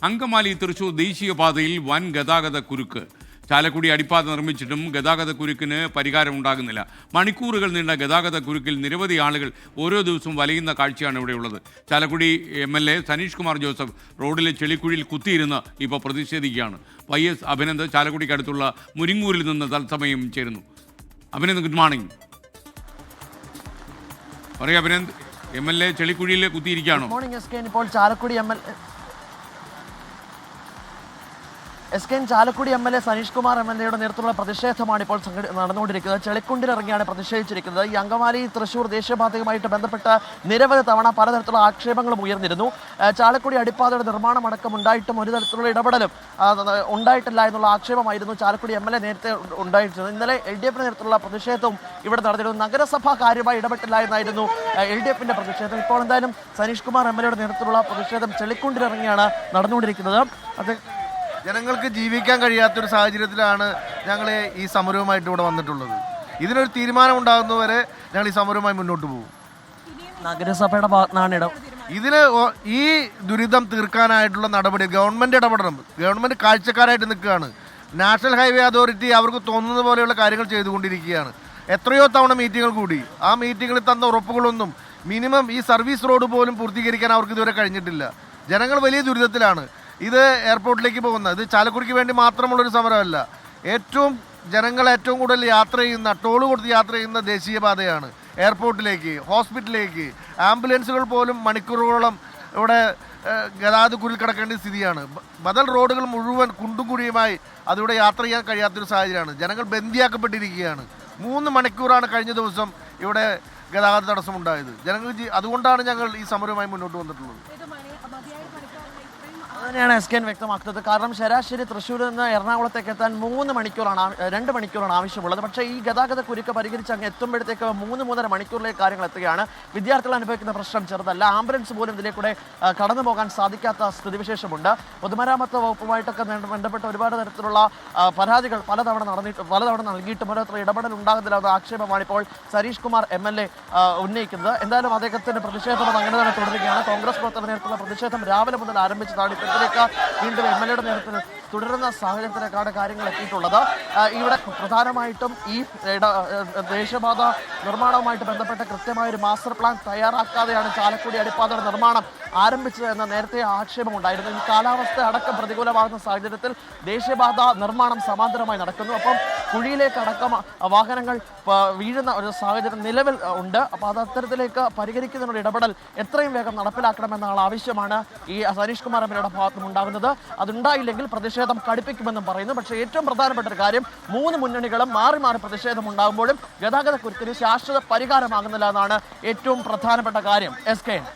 അങ്കമാലി തൃശൂർ ദേശീയപാതയിൽ വൻ ഗതാഗത കുരുക്ക്. ചാലക്കുടി അടിപ്പാത നിർമ്മിച്ചിട്ടും ഗതാഗത കുരുക്കിന് പരിഹാരം ഉണ്ടാകുന്നില്ല. മണിക്കൂറുകൾ നീണ്ട ഗതാഗത കുരുക്കിൽ നിരവധി ആളുകൾ ഓരോ ദിവസവും വലയുന്ന കാഴ്ചയാണ് ഇവിടെയുള്ളത്. ചാലക്കുടി MLA സനീഷ് കുമാർ ജോസഫ് റോഡിലെ ചെളിക്കുഴിയിൽ കുത്തിയിരുന്ന് ഇപ്പോൾ പ്രതിഷേധിക്കുകയാണ്. YS അഭിനന്ദ് ചാലക്കുടിക്കടുത്തുള്ള മുരിങ്ങൂരിൽ നിന്ന് തത്സമയം ചേരുന്നു. Abhinand, good morning. പറയൂ അഭിനന്ദ്, MLA ചെളിക്കുഴിയിൽ കുത്തിയിരിക്കുകയാണോ? ഇപ്പോൾ ചാലക്കുടി ചാലക്കുടി MLA സനീഷ് കുമാർ MLAയുടെ നേതൃത്വത്തിലുള്ള പ്രതിഷേധമാണ് ഇപ്പോൾ നടന്നുകൊണ്ടിരിക്കുന്നത്. ചെളിക്കുണ്ടിലിറങ്ങിയാണ് പ്രതിഷേധിച്ചിരിക്കുന്നത്. ഈ അങ്കമാലി തൃശൂർ ദേശീയപാതയുമായിട്ട് ബന്ധപ്പെട്ട് നിരവധി തവണ പലതരത്തിലുള്ള ആക്ഷേപങ്ങളും ഉയർന്നിരുന്നു. ചാലക്കുടി അടിപ്പാതയുടെ നിർമ്മാണം അടക്കം ഉണ്ടായിട്ടും ഒരു തരത്തിലുള്ള ഇടപെടലും ഉണ്ടായിട്ടില്ല എന്നുള്ള ആക്ഷേപമായിരുന്നു ചാലക്കുടി MLA നേരത്തെ ഉണ്ടായിരുന്നത്. ഇന്നലെ LDF നേതൃത്വത്തിലുള്ള പ്രതിഷേധവും ഇവിടെ നടന്നിരുന്നു. നഗരസഭ കാര്യമായി ഇടപെട്ടില്ല എന്നായിരുന്നു LDFന്റെ പ്രതിഷേധം. ഇപ്പോൾ എന്തായാലും സനീഷ് കുമാർ MLAയുടെ നേതൃത്വത്തിലുള്ള പ്രതിഷേധം ചെളിക്കുണ്ടിലിറങ്ങിയാണ് നടന്നുകൊണ്ടിരിക്കുന്നത്. അത് ജനങ്ങൾക്ക് ജീവിക്കാൻ കഴിയാത്തൊരു സാഹചര്യത്തിലാണ് ഞങ്ങൾ ഈ സമരവുമായിട്ട് ഇവിടെ വന്നിട്ടുള്ളത്. ഇതിനൊരു തീരുമാനം ഉണ്ടാകുന്നവരെ ഞങ്ങൾ ഈ സമരവുമായി മുന്നോട്ട് പോകും. നഗരസഭയുടെ ഭാഗത്താണ് ഇതിന് ഈ ദുരിതം തീർക്കാനായിട്ടുള്ള നടപടി ഗവൺമെൻറ് ഇടപെടണം. ഗവൺമെൻറ് കാഴ്ചക്കാരായിട്ട് നിൽക്കുകയാണ്. നാഷണൽ ഹൈവേ അതോറിറ്റി അവർക്ക് തോന്നുന്ന പോലെയുള്ള കാര്യങ്ങൾ ചെയ്തുകൊണ്ടിരിക്കുകയാണ്. എത്രയോ തവണ മീറ്റിങ്ങുകൾ കൂടി. ആ മീറ്റിങ്ങിൽ തന്ന ഉറപ്പുകളൊന്നും മിനിമം ഈ സർവീസ് റോഡ് പോലും പൂർത്തീകരിക്കാൻ അവർക്ക് ഇതുവരെ കഴിഞ്ഞിട്ടില്ല. ജനങ്ങൾ വലിയ ദുരിതത്തിലാണ്. ഇത് എയർപോർട്ടിലേക്ക് പോകുന്ന, ഇത് ചാലക്കുടിക്ക് വേണ്ടി മാത്രമുള്ളൊരു സമരമല്ല. ജനങ്ങൾ ഏറ്റവും കൂടുതൽ യാത്ര ചെയ്യുന്ന, ടോൾ കൊടുത്ത് യാത്ര ചെയ്യുന്ന ദേശീയപാതയാണ്. എയർപോർട്ടിലേക്ക്, ഹോസ്പിറ്റലിലേക്ക്, ആംബുലൻസുകൾ പോലും മണിക്കൂറുകളോളം ഇവിടെ ഗതാഗത കുരുൾ കിടക്കേണ്ട സ്ഥിതിയാണ്. ബദൽ റോഡുകൾ മുഴുവൻ കുണ്ടും കുഴിയുമായി അതിലൂടെ യാത്ര ചെയ്യാൻ കഴിയാത്തൊരു സാഹചര്യമാണ്. ജനങ്ങൾ ബന്ദിയാക്കപ്പെട്ടിരിക്കുകയാണ്. 3 മണിക്കൂറാണ് കഴിഞ്ഞ ദിവസം ഇവിടെ ഗതാഗത തടസ്സമുണ്ടായത്. അതുകൊണ്ടാണ് ഞങ്ങൾ ഈ സമരവുമായി മുന്നോട്ട് വന്നിട്ടുള്ളത്. തന്നെയാണ് SKN വ്യക്തമാക്കുന്നത്. കാരണം ശരാശരി തൃശ്ശൂരിൽ നിന്ന് എറണാകുളത്തേക്ക് എത്താൻ 2 മണിക്കൂറാണ് ആവശ്യമുള്ളത്. പക്ഷേ ഈ ഗതാഗത കുരുക്ക് പരിഹരിച്ച് അങ്ങ് എത്തുമ്പോഴത്തേക്ക് 3-3.5 മണിക്കൂറിലേക്ക് കാര്യങ്ങൾ എത്തുകയാണ്. വിദ്യാർത്ഥികൾ അനുഭവിക്കുന്ന പ്രശ്നം ചെറുതല്ല. ആംബുലൻസ് പോലും ഇതിലേക്കൂടെ കടന്നു പോകാൻ സാധിക്കാത്ത സ്ഥിതിവിശേഷമുണ്ട്. പൊതുമരാമത്ത് വകുപ്പുമായിട്ടൊക്കെ ബന്ധപ്പെട്ട ഒരുപാട് തരത്തിലുള്ള പരാതികൾ പലതവണ നൽകിയിട്ടും ഓരോരുത്തർ ഇടപെടൽ ഉണ്ടാകുന്നില്ല ആക്ഷേപമാണ് ഇപ്പോൾ സനീഷ് കുമാർ MLA ഉന്നയിക്കുന്നത്. എന്തായാലും അദ്ദേഹത്തിന്റെ പ്രതിഷേധം അങ്ങനെ തന്നെ തുടരുകയാണ്. കോൺഗ്രസ് പ്രവർത്തകർ നേതൃത്വത്തിലുള്ള പ്രതിഷേധം രാവിലെ മുതൽ ആരംഭിച്ചതാണ്. വീണ്ടും MLAയുടെ നേതൃത്വത്തിൽ തുടരുന്ന സാഹചര്യത്തിലേക്കാണ് കാര്യങ്ങൾ എത്തിയിട്ടുള്ളത്. ഇവിടെ പ്രധാനമായിട്ടും ഈ ദേശീയപാത നിർമ്മാണവുമായിട്ട് ബന്ധപ്പെട്ട കൃത്യമായൊരു മാസ്റ്റർ പ്ലാൻ തയ്യാറാക്കാതെയാണ് ചാലക്കുടി അടിപ്പാതയുടെ നിർമ്മാണം ആരംഭിച്ചത് എന്ന നേരത്തെ ആക്ഷേപമുണ്ടായിരുന്നു. ഈ കാലാവസ്ഥ അടക്കം പ്രതികൂലമാകുന്ന സാഹചര്യത്തിൽ ദേശീയപാത നിർമ്മാണം സമാന്തരമായി നടക്കുന്നു. അപ്പം കുഴിയിലേക്കടക്കം വാഹനങ്ങൾ വീഴുന്ന ഒരു സാഹചര്യം നിലവിൽ ഉണ്ട്. അപ്പോൾ അത് അത്തരത്തിലേക്ക് പരിഹരിക്കുന്നതിനുള്ള ഇടപെടൽ എത്രയും വേഗം നടപ്പിലാക്കണമെന്നുള്ള ആവശ്യമാണ് ഈ സനീഷ് കുമാർ MLAയുടെ ഭാഗത്തും ഉണ്ടാകുന്നത്. അതുണ്ടായില്ലെങ്കിൽ പ്രതിഷേധം കടുപ്പിക്കുമെന്നും പറയുന്നു. പക്ഷേ ഏറ്റവും പ്രധാനപ്പെട്ട ഒരു കാര്യം 3 മുന്നണികളും മാറി മാറി പ്രതിഷേധം ഉണ്ടാകുമ്പോഴും ഗതാഗത കുരുക്കിന് ശാശ്വത പരിഹാരമാകുന്നില്ല എന്നാണ് ഏറ്റവും പ്രധാനപ്പെട്ട കാര്യം. SKN.